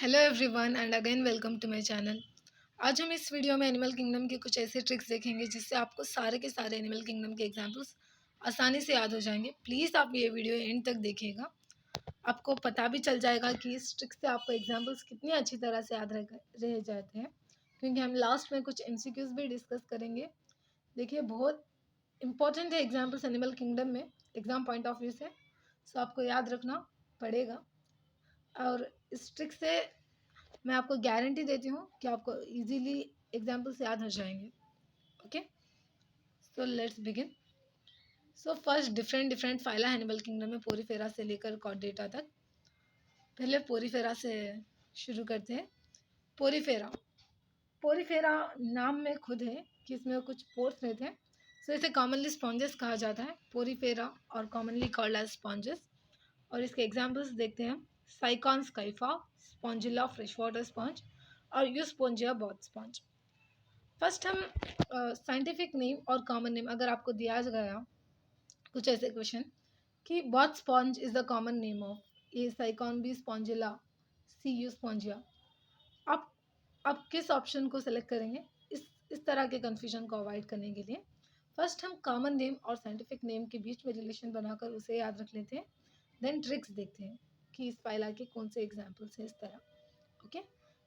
Hello everyone and again welcome to my channel. आज हम इस वीडियो में एनिमल किंगडम के कुछ ऐसे ट्रिक्स देखेंगे जिससे आपको सारे के सारे एनिमल किंगडम के एग्जाम्पल्स आसानी से याद हो जाएंगे। प्लीज़ आप ये वीडियो एंड तक देखिएगा, आपको पता भी चल जाएगा कि इस ट्रिक से आपको एग्जाम्पल्स कितनी अच्छी तरह से याद रह जाते हैं, क्योंकि हम लास्ट में कुछ एमसीक्यूज भी डिस्कस करेंगे। देखिए, बहुत इंपॉर्टेंट है एग्जाम्पल्स एनिमल किंगडम में एग्ज़ाम पॉइंट ऑफ व्यू से, सो आपको याद रखना पड़ेगा। और इस ट्रिक से मैं आपको गारंटी देती हूँ कि आपको इजीली एग्जाम्पल्स याद हो जाएंगे। Okay, so let's begin. So first, different different phyla animal kingdom में पोरीफेरा से लेकर कॉर्डेटा तक। पहले पोरीफेरा से शुरू करते हैं। पोरीफेरा पोरीफेरा नाम में खुद है कि इसमें कुछ पोर्स रहते हैं, सो इसे कॉमनली स्पॉन्जेस कहा जाता है, पोरीफेरा, और कॉमनली कॉल्ड एज स्पॉन्जेस। और इसके एग्जाम्पल्स देखते हैं। Sycon Scypha, Spongilla fresh water sponge, और यूस्पोंजिया बॉथ स्पॉन्ज। फर्स्ट हम साइंटिफिक नेम और कॉमन नेम, अगर आपको दिया गया कुछ ऐसे क्वेश्चन कि bath sponge is the common name of a, Sycon, b Spongilla, c Euspongia, आप आप किस ऑप्शन को सेलेक्ट करेंगे इस तरह के कन्फ्यूजन को अवॉइड करने के लिए। फर्स्ट हम कॉमन नेम और साइंटिफिक नेम के बीच में रिलेशन बनाकर उसे याद रख लेते हैं। देन ट्रिक्स देखते हैं कि इस फाइला के कौन से एग्जाम्पल्स हैं इस तरह। ओके,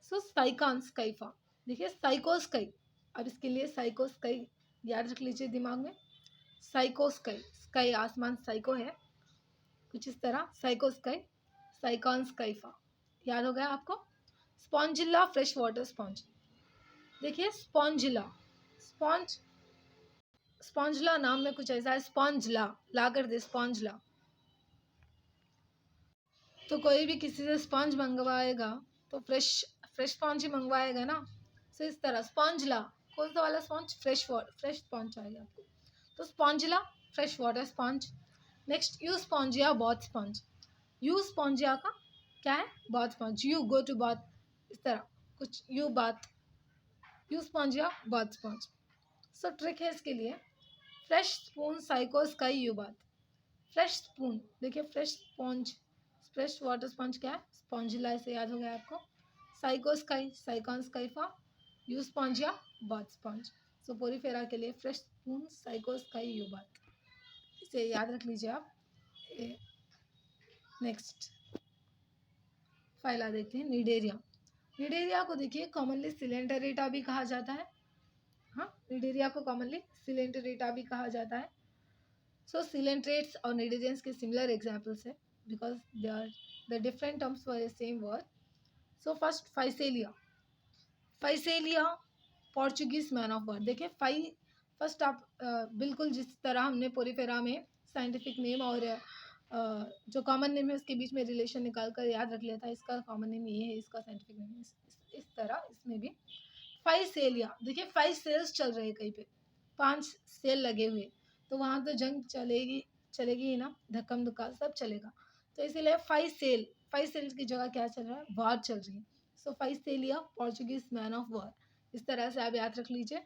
सो साइकॉन स्काइफा, देखिए साइकोस्काई, अब इसके लिए साइकोस्काई याद रख लीजिए दिमाग में। साइकोस्काई, स्काई आसमान, साइको है कुछ इस तरह, साइकोस्काई, साइकॉन स्काइफा, याद हो गया आपको। स्पॉन्जिला फ्रेश वाटर स्पॉन्ज, देखिए स्पॉन्जिला, स्पॉन्ज, स्पॉन्जिला नाम में कुछ ऐसा है, स्पॉन्जला ला कर दे, स्पॉन्जला। तो कोई भी किसी से स्पॉन्ज मंगवाएगा तो फ्रेश फ्रेश स्पॉन्ज ही मंगवाएगा ना। सो इस तरह स्पॉन्जला, कौन सा वाला स्पॉन्ज, फ्रेश स्पॉन्ज चाहिए आपको, तो Spongilla fresh water sponge. Next, Euspongia bath sponge, Euspongia का क्या है, bath sponge, you go to bath, इस तरह कुछ, you bath, Euspongia bath sponge. So trick है इसके लिए, fresh spoon psycho sky you bath. Fresh spoon, देखिए fresh sponge, fresh water sponge क्या है, स्पॉन्जिला, से याद हो गया आपको। Psycho sky, Sycon Scypha, Euspongia bath sponge. So Porifera के लिए fresh spoon psycho sky you bath, इसे याद रख लीजिए आप। नेक्स्ट फाइला देखते हैं, निडेरिया। निडेरिया को देखिए कॉमनली सिलेंडरेटा भी कहा जाता है। हाँ, निडेरिया को कॉमनली सिलेंडरेटा भी कहा जाता है। सो सिलेंट्रेट्स और निडेरियंस के सिमिलर एग्जाम्पल्स है because they are the different terms for a same word. So first, Physalia, Physalia Portuguese man of word. देखिए फर्स्ट आप बिल्कुल जिस तरह हमने पोरीफेरा में साइंटिफिक नेम और जो कॉमन नेम है उसके बीच में रिलेशन निकाल कर याद रख लिया था, इसका कॉमन नेम ये है, इसका साइंटिफिक नेम इस तरह इसमें भी। फाइसेलिया, देखिए 5 सेल्स चल रहे हैं कहीं पे, 5 सेल लगे हुए, तो वहाँ तो जंग चलेगी ही ना, धक्कम धुक्का सब चलेगा। तो इसीलिए 5 सेल की जगह क्या चल रहा है, वॉर चल रही है। So Physalia Portuguese man of war, इस तरह से आप याद रख लीजिए।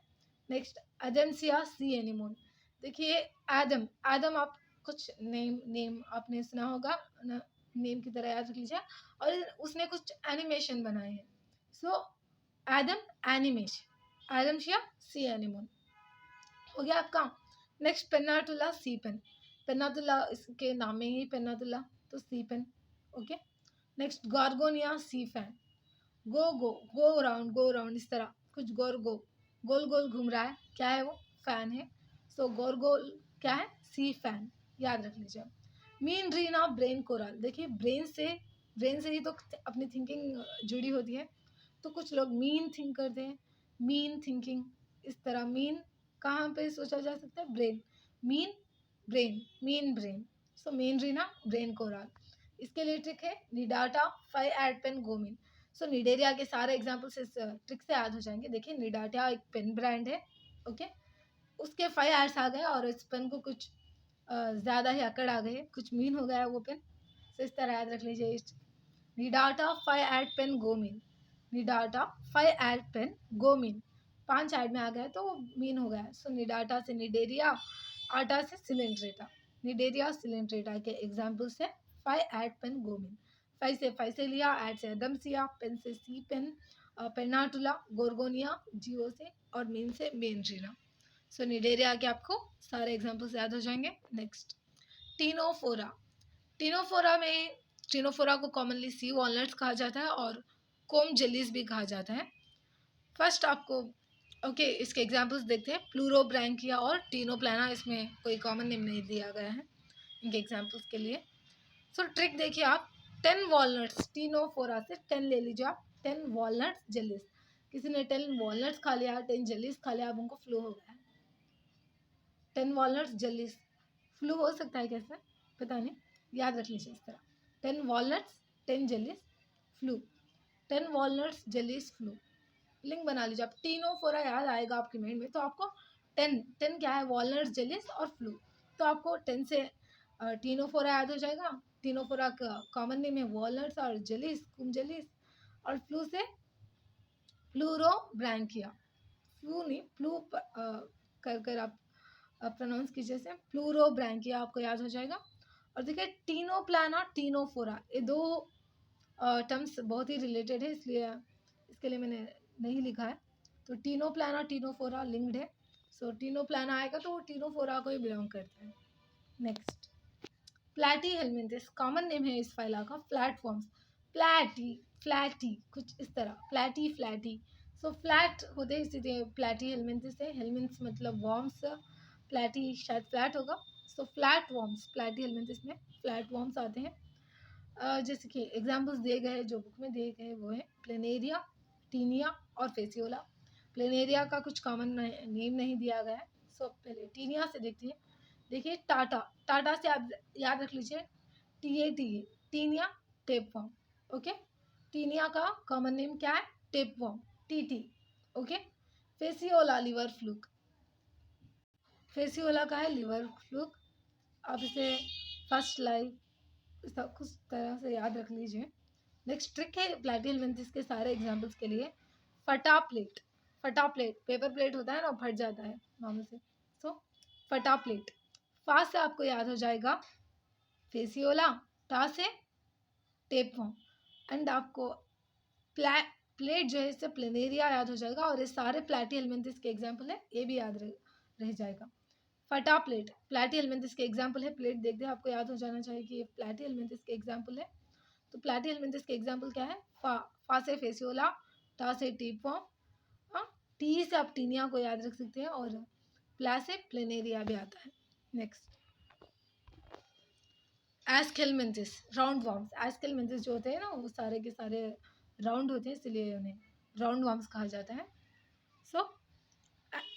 नेक्स्ट, एडेंसिया सी एनिमोन, देखिए एडम, एडम आप कुछ नेम आपने सुना होगा ना, नेम की तरह याद रख लीजिए। और उसने कुछ एनिमेशन बनाए हैं, सो एडम एनिमेशन, एडमशिया सी एनिमोन, हो गया आपका। नेक्स्ट, पेन्नाटुला सी पेन, पेन्नाटुला इसके नाम में ही पेन्नाटुला, तो सी पेन। ओके, नेक्स्ट, गॉर्गोनिया सी फैन, गो राउंड इस तरह कुछ, गोल गोल घूम रहा है, क्या है वो, फैन है। सो गोल क्या है, सी फैन, याद रख लीजिए। मीन रीना ब्रेन कोरल, देखिए ब्रेन से ही तो अपनी थिंकिंग जुड़ी होती है, तो कुछ लोग मीन थिंक करते हैं, मीन थिंकिंग, इस तरह मीन कहाँ पे सोचा जा सकता है, brain, mean brain, mean brain. So mean Reena brain coral, इसके लिए ट्रिक है, निडाटा फाइव एड पेन गोमिन। सो निडेरिया के सारे एग्जाम्पल्स इस ट्रिक से याद हो जाएंगे। देखिए निडाटा एक पेन ब्रांड है, ओके, उसके 5 एड्स आ गए और इस पेन को कुछ ज़्यादा ही अकड़ आ गई, कुछ मीन हो गया वो पेन। सो इस तरह याद रख लीजिए, निडाटा 5 एड पेन गोमिन, निडाटा 5 एड पेन गोमिन, 5 एड में आ गया तो वो मीन हो गया। सो निडाटा से निडेरिया, आटा से सिलेंड्रेटा, निडेरिया सिलेंड्रेटा के एग्जाम्पल्स है 5 ad pen Gomin. Physalia, add से एडम्सिया, पेन से सी पेन, पेनाटुला, गोर्गोनिया, जियो से, और मीन से मेनरीना। सो निडेरिया आके आपको सारे एग्जाम्पल्स याद हो जाएंगे। Next Ctenophora. टीनोफोरा को कॉमनली सी वॉलनट्स कहा जाता है और कोम जेलीज भी कहा जाता है। फर्स्ट आपको इसके एग्जाम्पल्स देखते हैं। प्लूरोब्रैंकिया और टीनोप्लाना, इसमें कोई कॉमन नेम नहीं दिया गया है इनके एग्जाम्पल्स के लिए। सो ट्रिक देखिए आप, 10 वॉलनट्स, टीनोफोरा से 10 ले लीजिए आप, 10 वॉलनट्स जेलीज। किसी ने 10 वॉलनट्स खा लिया, 10 जेलीज खा लिया, अब उनको फ्लू हो गया है। 10 वॉलनट्स जेलीज, फ्लू हो सकता है कैसे पता नहीं, याद रख लीजिए इस तरह, 10 walnuts 10 jellies flu, 10 walnuts jellies flu, link बना लीजिए आप। टीनोफोरा याद आएगा आपके माइंड में तो आपको 10 क्या है, वॉलनट्स जेलीज और फ्लू, तो आपको 10 से टीनोफोरा याद हो जाएगा। टीनोफोरा का कॉमन नेम है वॉलनट्स और जेलीज, कुम जेलीज, और फ्लू से प्लूरोब्रैंकिया, फ्लू नहीं फ्लू कर कर आप प्रोनाउंस कीजिए से, प्लूरोब्रैंकिया आपको याद हो जाएगा। और देखिए टीनोप्लाना, टीनोफोरा, ये दो टर्म्स बहुत ही रिलेटेड है, इसलिए इसके लिए मैंने नहीं लिखा है। तो टीनोप्लाना टीनोफोरा लिंक्ड है, सो टीनोप्लाना आएगा तो वो टीनोफोरा को ही बिलोंग करता है। Next platy helminths, common name है इस फाइला का, प्लेटफॉर्म्स, फ्लैटी कुछ इस तरह, फ्लैटी, सो फ्लैट होते हैं इसीलिए प्लैटी हेलमिंथिस है। हेलमिंथ्स मतलब वॉर्म्स, प्लैटी शायद फ्लैट होगा, सो फ्लैट वॉर्म्स, प्लैटी हेलमिंथिस में फ्लैट वॉर्म्स आते हैं। जैसे कि एग्जाम्पल्स दिए गए जो बुक में दिए गए वो है प्लेनेरिया, टीनिया और फेसियोला। प्लेनेरिया का कुछ कॉमन नेम नहीं दिया गया है, सो पहले टीनिया से देखते हैं। देखिए टाटा से आप याद रख लीजिए, TATA, Taenia tape form, okay. Taenia का कॉमन नेम क्या है, tape form, TT, okay. Fasciola liver fluke, Fasciola का है लिवर फ्लूक, आप इसे फर्स्ट लाइव सब कुछ तरह से याद रख लीजिए। नेक्स्ट ट्रिक है प्लैटी हेलमिंथिस के सारे एग्जाम्पल्स के लिए, फटा प्लेट, पेपर प्लेट होता है ना, फट जाता है नॉर्मल से, सो फटा प्लेट। फा से आपको याद हो जाएगा फेसियोला, टा से टेप फॉर्म, एंड आपको प्लेट जो है इससे प्लेनेरिया याद हो जाएगा, और ये सारे प्लैटी हेलमिंथिस के एग्जाम्पल है, ये भी याद रह जाएगा। फटा प्लेट प्लैटी हेलमिंथिस के एग्जाम्पल है, प्लेट देखते हैं आपको याद हो जाना चाहिए कि ये प्लैटी हेलमिंथिस के एग्जाम्पल है। तो प्लैटी हेलमिंथिस के एग्जाम्पल क्या है, फा से फेसियोला, टा से टेप फॉर्म, टी से आप टीनिया को याद रख सकते हैं, और प्ला से प्लेनेरिया भी आता है। Next Aschelminthes, round worms, Aschelminthes जो होते हैं ना वो सारे के सारे राउंड होते हैं, इसलिए उन्हें राउंड वॉर्म्स कहा जाता है। सो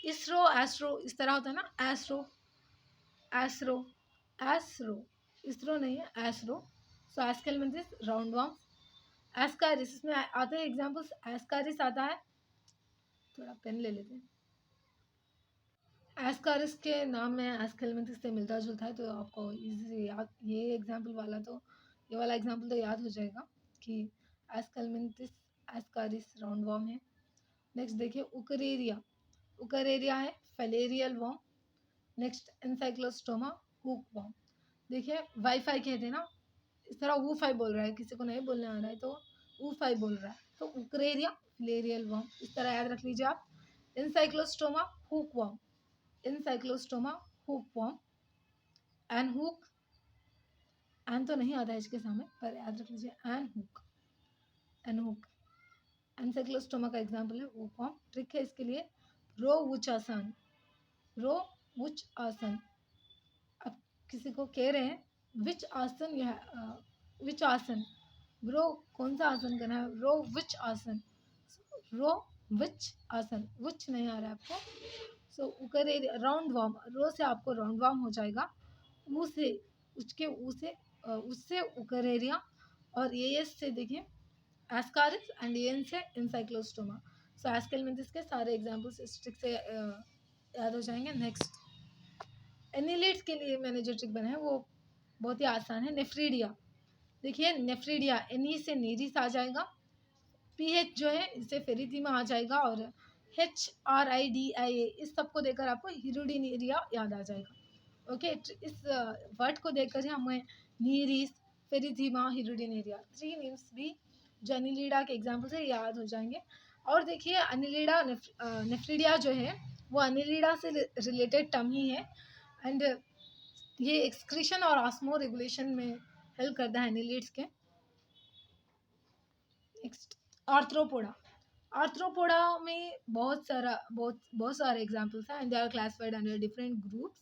इसरो एस्ट्रो इस तरह होता है ना, एस्रो इसरो नहीं है, एस्रो। सो एस्केलमेंथिस राउंड वॉर्म्स। एस्कारिस, इसमें आते हैं एग्जाम्पल्स, एस्कारिस आता है, थोड़ा पेन ले लेते हैं। एस्कारिस के नाम में एस्केलमेंथिस से मिलता जुलता है, तो आपको इजी याद, ये एग्जाम्पल वाला तो ये वाला एग्जाम्पल तो याद हो जाएगा कि एस्केलमेंथिस एस्कारिस राउंड वॉर्म है। नेक्स्ट देखिए उकरेरिया है filarial worm. Next Ancylostoma hook worm. देखिए वाईफाई कहते हैं ना, इस तरह वूफाई बोल रहा है, किसी को नहीं बोलने आ रहा है तो वूफाई बोल रहा है, तो उकरेरिया फिलेरियल वॉर्म इस तरह याद रख लीजिए आप। Ancylostoma hook warm, Ancylostoma hook warm, N hook, N तो नहीं आता है इसके सामने पर याद रख लीजिए, एन हुक एनसाइक्लोस्टोमा का एग्जाम्पल है हुक वॉर्म। ट्रिक है इसके लिए, रो वुच आसन, अब किसी को कह रहे हैं विच आसन विच आसन, ब्रो कौन सा आसन करना है, रो विच आसन, विच नहीं आ रहा है आपको, सो उकरेरिया राउंड वार्म, रो से आपको राउंड वार्म हो जाएगा, ऊ से उससे उकरेरिया, और एस से देखिए एस्कारिस, एंड एन से एनसाइक्लोस्टोमा। सो एस्केलमेंथिस के सारे एग्जाम्पल्स इस ट्रिक से याद हो जाएंगे। नेक्स्ट एनिलेट्स के लिए मैंने जो ट्रिक बनाया वो बहुत ही आसान है, नेफ्रीडिया। देखिए नेफ्रीडिया, एनी से नीरिस आ जाएगा, PH जो है इससे फेरिथीमा आ जाएगा, और HRIDIA इस सब को देखकर आपको हिरुडिनेरिया याद आ जाएगा, ओके। इस वर्ड को देखकर ही हमें नीरिस, फेरिथीमा, हिरुडिनेरिया। 3 नेम्स भी जो अनिलीडा के एग्जाम्पल से याद हो जाएंगे। और देखिए अनिलीडा नेफ्रिडिया जो है वो अनिलीडा से रिलेटेड टर्म ही है एंड ये एक्सक्रीशन और ऑस्मो रेगुलेशन में हेल्प करता है एनिलीड्स के। Next arthropoda. आर्थ्रोपोडा में बहुत सारे एग्जांपल्स हैं and they are classified under different groups.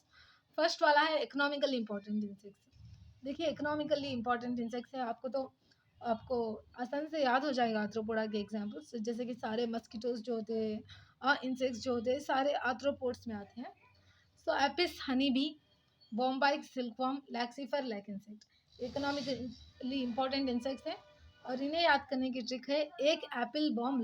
First वाला है इकोनॉमिकली इंपॉर्टेंट इंसेक्ट्स। देखिए इकोनॉमिकली इंपॉर्टेंट इंसेक्ट्स है, आपको आसान से याद हो जाएगा आर्थ्रोपोडा के एग्जांपल्स, जैसे कि सारे मस्किटोज जो होते हैं इंसेक्ट्स जो होते हैं सारे आर्थ्रोपोड्स में आते हैं। So Apis honey bee, Bombyx silkworm, Laccifer lac insect economically important insects हैं। और इन्हें याद करने की ट्रिक है एक एप्पल बॉम्ब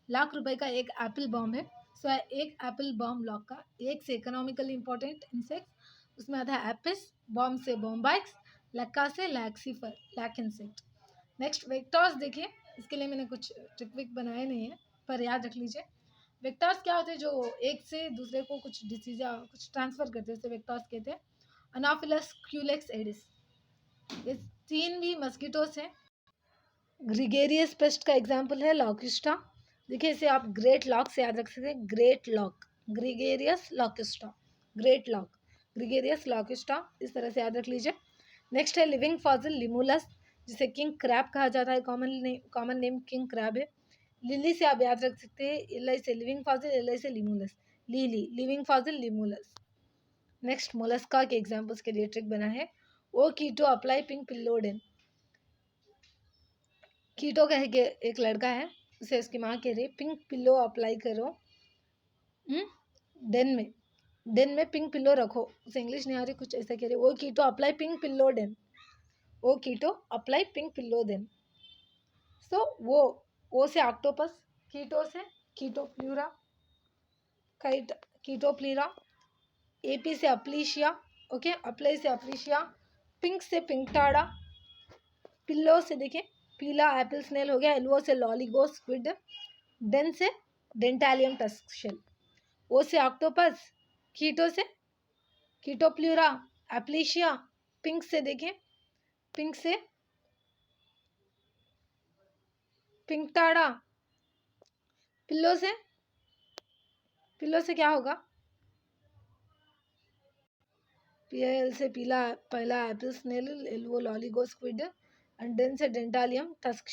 लाख रुपए का एक एप्पल बॉम्ब है। सो एक एप्पल बॉम्ब लॉक का एक से इकोनॉमिकली इंपॉर्टेंट इंसेक्ट उसमें आता है एपिस, बॉम्ब से बॉम्बाइक्स, लक्का से लैक्सीफर लैक इंसेक्ट। नेक्स्ट वेक्टर्स देखिए, इसके लिए मैंने कुछ ट्रिक विक बनाए नहीं है पर याद रख लीजिए। वेक्टर्स क्या होते हैं जो एक से दूसरे को कुछ डिसीज या कुछ ट्रांसफर करते हैं उसे वेक्टर्स कहते हैं। अनाफिलस, क्यूलेक्स, एडिस, ये 3 भी मस्किटोस हैं। ग्रिगेरियस पेस्ट का एग्जाम्पल है लॉकिस्टा। देखिए इसे आप ग्रेट लॉक से याद रख सकते हैं, great lock, gregarious Locusta, great lock, gregarious Locusta, इस तरह से याद रख लीजिए। नेक्स्ट है लिविंग फॉसिल लिमुलस, जिसे किंग क्रैब कहा जाता है, कॉमन नेम किंग क्रैब है। लिली से आप याद रख सकते हैं, एल से लिविंग फॉसिल, एल से Limulus, lily, living fossil Limulus. Next Mollusca के एग्जाम्पल्स के लिए ट्रिक बना है ओ कीटो अप्लाई पिंक पिल्लोडेन। कीटो कह के एक लड़का है, उसे उसकी माँ कह रही पिंक पिल्लो अप्लाई करो डेन में पिंक पिल्लो रखो, उसे इंग्लिश नहीं आ रही, कुछ ऐसा कह रही वो कीटो अप्लाई पिंक पिल्लो डेन, वो कीटो अप्लाई पिंक पिल्लो देन। सो वो से ऑक्टोपस, कीटो से कीटोप्लूरा, कीटोप्लीरा, एपी से अप्लीशिया, ओके, अप्लाई से अप्लीशिया, पिंक से पिंकटाड़ा, पिल्लो से देखिए पीला एप्पल स्नेल हो गया, एल्वो से लॉलीगो स्क्विड, डेन से डेंटालियम टस्क शेल, ओ से ऑक्टोपस, कीटो से कीटोप्लूरा, एप्लीशिया, पिंक से देखिए पिंक से पिंकटाड़ा, पिल्लो से क्या होगा, पीएल से पहला एप्पल स्नेल, एल्वो लॉलीगो स्क्विड एंड डेन से डेंटालियम टस्क